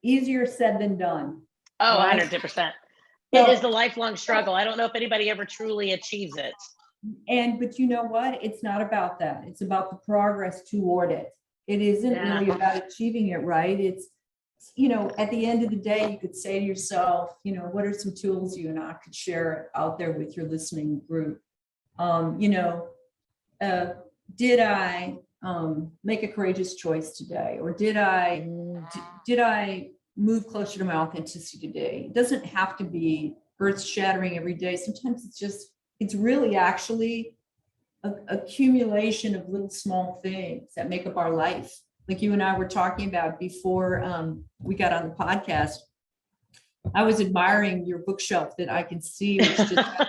easier said than done. Oh, right? 100%. It is the lifelong struggle. I don't know if anybody ever truly achieves it. But you know what? It's not about that. It's about the progress toward it. It isn't really about achieving it, right? It's, at the end of the day, you could say to yourself, what are some tools you and I could share out there with your listening group? Did I make a courageous choice today? Or did I move closer to my authenticity today? It doesn't have to be earth-shattering every day. Sometimes it's really actually a accumulation of little small things that make up our life. Like you and I were talking about before we got on the podcast. I was admiring your bookshelf that I can see, which just has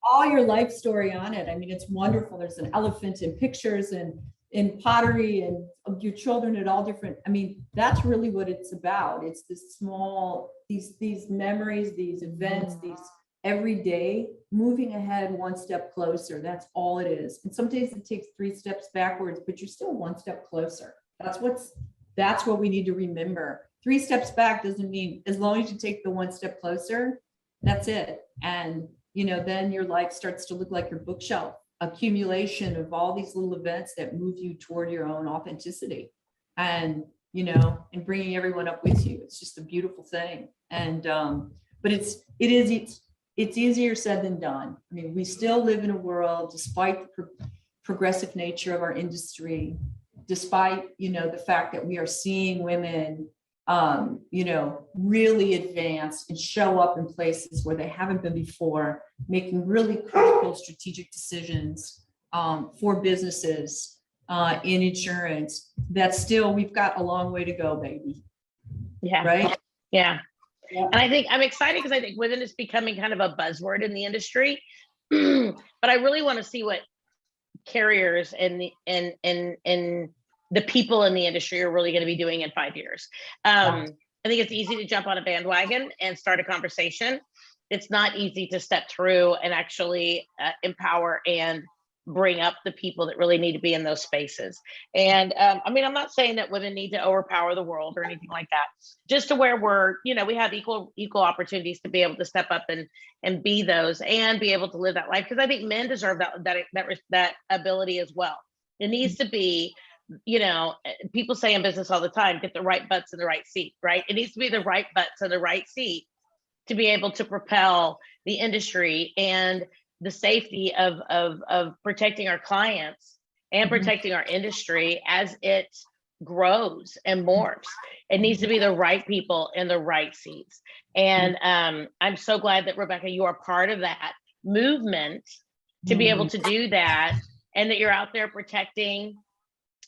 all your life story on it. I mean, it's wonderful. There's an elephant in pictures and in pottery and your children at all different. I mean, that's really what it's about. It's this small, these memories, these events, these every day moving ahead one step closer. That's all it is. And some days it takes 3 steps backwards, but you're still one step closer. That's what we need to remember. 3 steps back doesn't mean, as long as you take the 1 step closer, that's it. And then your life starts to look like your bookshelf, accumulation of all these little events that move you toward your own authenticity, and and bringing everyone up with you. It's just a beautiful thing. And but it's easier said than done. I mean, we still live in a world, despite the progressive nature of our industry, despite the fact that we are seeing women really advance and show up in places where they haven't been before, making really critical strategic decisions for businesses in insurance. That still, we've got a long way to go, baby. Yeah. Right? Yeah. And I think I'm excited because I think women is becoming kind of a buzzword in the industry. But I really want to see what carriers and the people in the industry are really going to be doing in 5 years. I think it's easy to jump on a bandwagon and start a conversation. It's not easy to step through and actually empower and bring up the people that really need to be in those spaces. And I mean, I'm not saying that women need to overpower the world or anything like that, just to where we're, we have equal opportunities to be able to step up and be those and be able to live that life. Because I think men deserve that ability as well. It needs to be, people say in business all the time, get the right butts in the right seat, right? It needs to be the right butts in the right seat to be able to propel the industry and the safety of protecting our clients and protecting our industry as it grows and morphs. It needs to be the right people in the right seats. And I'm so glad that, Rebecca, you are part of that movement to be able to do that, and that you're out there protecting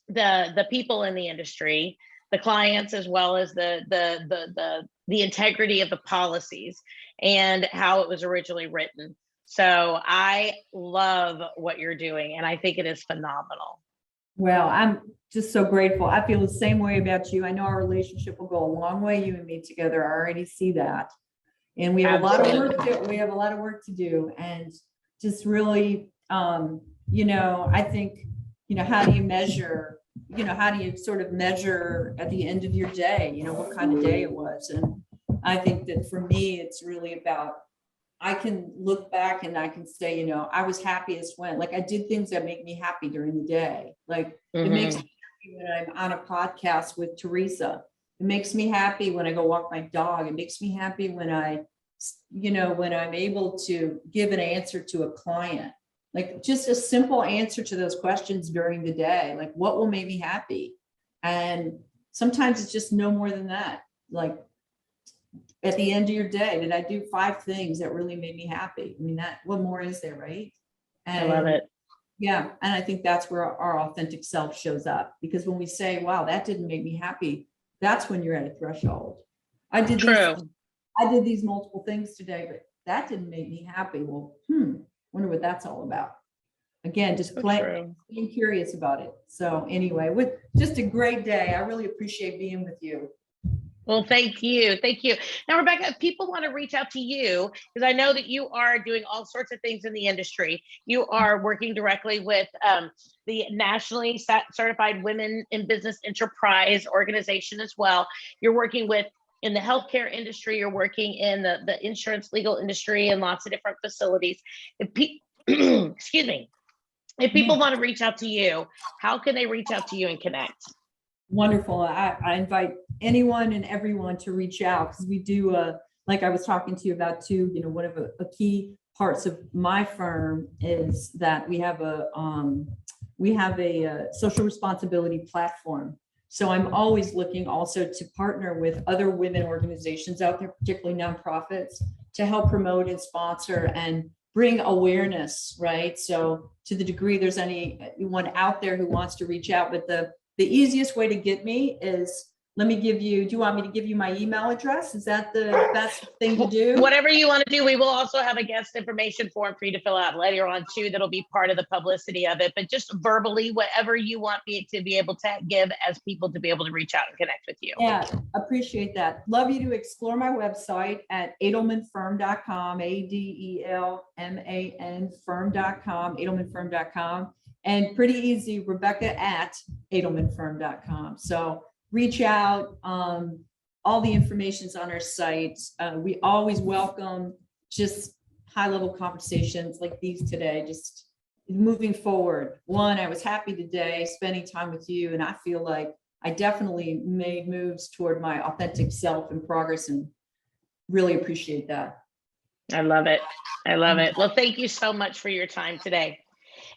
the people in the industry, the clients, as well as the integrity of the policies and how it was originally written. So I love what you're doing, and I think it is phenomenal. Well, I'm just so grateful. I feel the same way about you. I know our relationship will go a long way, you and me together. I already see that. And we have a lot of work to do. And just really, I think, how do you measure, how do you sort of measure at the end of your day, what kind of day it was? And I think that for me, it's really about, I can look back and I can say, I was happiest when, like, I did things that make me happy during the day. Like it makes me happy when I'm on a podcast with Teresa. It makes me happy when I go walk my dog. It makes me happy when when I'm able to give an answer to a client, like just a simple answer to those questions during the day. Like, what will make me happy? And sometimes it's just no more than that. Like, at the end of your day, did I do 5 things that really made me happy? I mean, what more is there, right? And I love it. yeah. And I think that's where our authentic self shows up, because when we say, wow, that didn't make me happy, that's when you're at a threshold. I did these multiple things today, but that didn't make me happy. Well, wonder what that's all about. Again, just being curious about it. So anyway, with just a great day. I really appreciate being with you. Well, thank you. Thank you. Now, Rebecca, if people want to reach out to you, because I know that you are doing all sorts of things in the industry. You are working directly with the nationally certified Women in Business Enterprise organization as well. You're working in the healthcare industry. You're working in the insurance legal industry and lots of different facilities. Excuse me. If people want to reach out to you, how can they reach out to you and connect? Wonderful. I invite anyone and everyone to reach out, because we do, like I was talking to you about too, one of the key parts of my firm is that we have a social responsibility platform. So I'm always looking also to partner with other women organizations out there, particularly nonprofits, to help promote and sponsor and bring awareness, right? So to the degree there's anyone out there who wants to reach out, but the easiest way to get me is, do you want me to give you my email address? Is that the best thing to do? Whatever you want to do. We will also have a guest information form for you to fill out later on too. That'll be part of the publicity of it, but just verbally, whatever you want me to be able to give as people to be able to reach out and connect with you. Yeah, appreciate that. Love you to explore my website at adelmanfirm.com, ADELMAN firm.com, adelmanfirm.com. And pretty easy, Rebecca at adelmanfirm.com. So reach out. All the information's on our site. We always welcome just high-level conversations like these today, just moving forward. One, I was happy today spending time with you, and I feel like I definitely made moves toward my authentic self and progress, and really appreciate that. I love it. I love it. Well, thank you so much for your time today.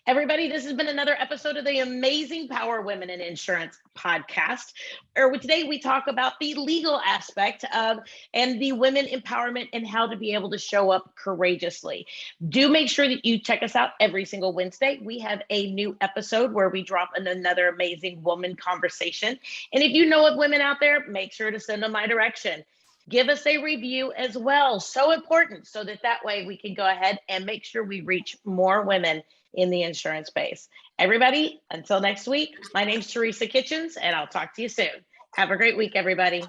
Everybody, this has been another episode of the Amazing Power Women in Insurance podcast. Today we talk about the legal aspect of and the women empowerment and how to be able to show up courageously. Do make sure that you check us out every single Wednesday. We have a new episode where we drop another amazing woman conversation. And if you know of women out there, make sure to send them my direction. Give us a review as well. So important, so that way we can go ahead and make sure we reach more women in the insurance space. Everybody, until next week, my name's Teresa Kitchens, and I'll talk to you soon. Have a great week, everybody.